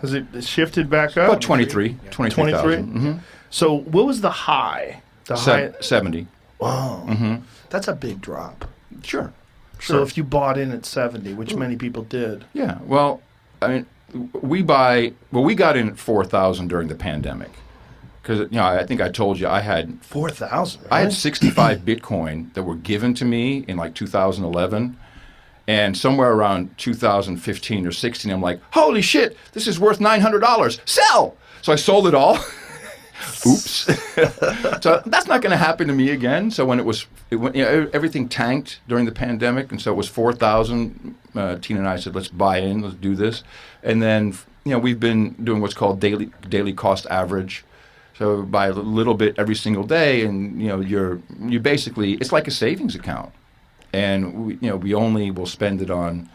Has it shifted back up? About 23,000. 23? Mm-hmm. So what was the high? The high? 70. Wow. Mm-hmm. That's a big drop. Sure. So if you bought in at 70, which many people did. Yeah. Well, I mean, we got in at 4,000 during the pandemic. Because, I think I told you I had 4,000. Right? I had 65 Bitcoin that were given to me in like 2011. And somewhere around 2015 or 16, I'm like, holy shit, this is worth $900. Sell! So I sold it all. Oops. So that's not going to happen to me again. So when everything tanked during the pandemic, and so it was 4,000. Tina and I said, let's buy in, let's do this. And then, we've been doing what's called daily cost average. So buy a little bit every single day, and you basically, it's like a savings account. And we only will spend it on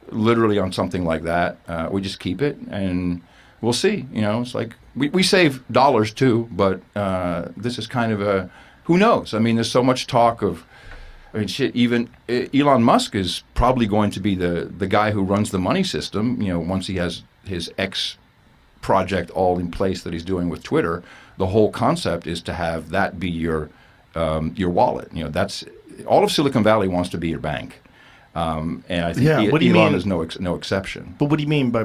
literally on something like that. We just keep it, and we'll see. It's like we save dollars too, but this is kind of a who knows. I mean, there's so much talk of. I mean, shit. Even Elon Musk is probably going to be the guy who runs the money system. Once he has his X project all in place that he's doing with Twitter, the whole concept is to have that be your wallet. That's. All of Silicon Valley wants to be your bank, and I think Elon is no exception. But what do you mean by,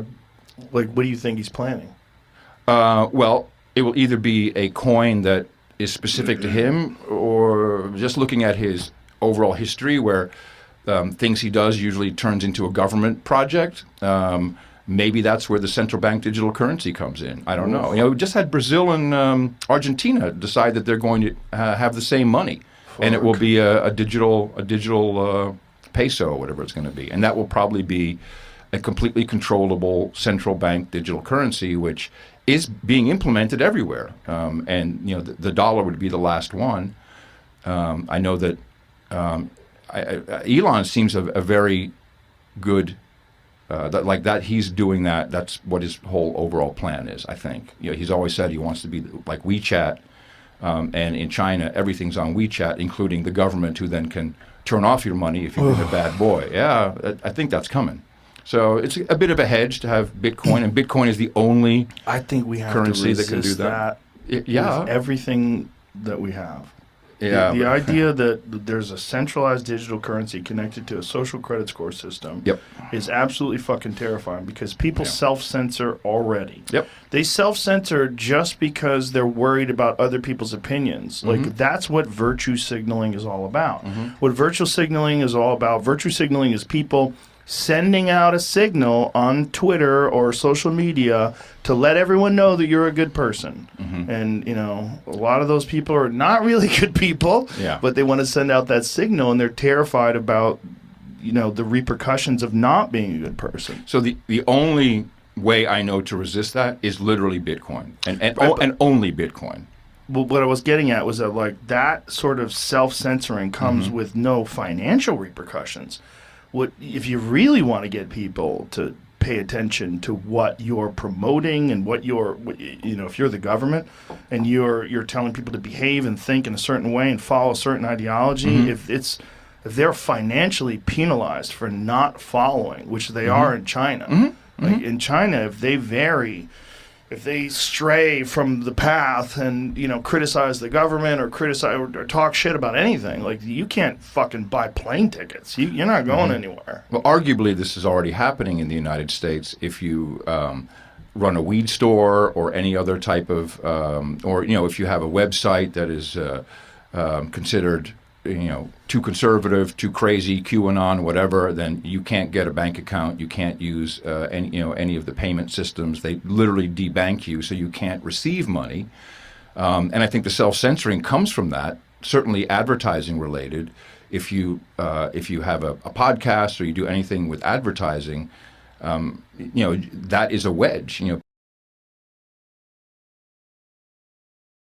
what do you think he's planning? Well, it will either be a coin that is specific to him, or just looking at his overall history, where things he does usually turns into a government project. Maybe that's where the central bank digital currency comes in. I don't know. We just had Brazil and Argentina decide that they're going to have the same money. And it will be a digital peso, or whatever it's going to be. And that will probably be a completely controllable central bank digital currency, which is being implemented everywhere. And the dollar would be the last one. I know that Elon seems a very good, that he's doing that. That's what his whole overall plan is, I think. He's always said he wants to be like WeChat. And in China, everything's on WeChat, including the government, who then can turn off your money if you've been a bad boy. Yeah, I think that's coming. So it's a bit of a hedge to have Bitcoin, and Bitcoin is the only currency that can do that. Yeah, with everything that we have. Yeah, the idea that there's a centralized digital currency connected to a social credit score system is absolutely fucking terrifying, because people self-censor already. Yep. They self-censor just because they're worried about other people's opinions. Mm-hmm. Like, that's what virtue signaling is all about. Mm-hmm. What virtue signaling is all about, virtue signaling is people sending out a signal on Twitter or social media to let everyone know that you're a good person. Mm-hmm. And, a lot of those people are not really good people, but they want to send out that signal, and they're terrified about, the repercussions of not being a good person. So the only way I know to resist that is literally Bitcoin, and only Bitcoin. Well, what I was getting at was that, that sort of self-censoring comes with no financial repercussions. What if you really want to get people to pay attention to what you're promoting and what you're, if you're the government and you're telling people to behave and think in a certain way and follow a certain ideology, if they're financially penalized for not following, which they are in China. Like in China, if they stray from the path and criticize the government or criticize or talk shit about anything, you can't fucking buy plane tickets. You're not going anywhere. Well, arguably this is already happening in the United States. If you run a weed store or any other type of, or if you have a website that is considered too conservative, too crazy, QAnon, whatever, then you can't get a bank account. You can't use any of the payment systems. They literally debank you, so you can't receive money. And I think the self-censoring comes from that. Certainly, advertising related. If you have a podcast or you do anything with advertising, that is a wedge.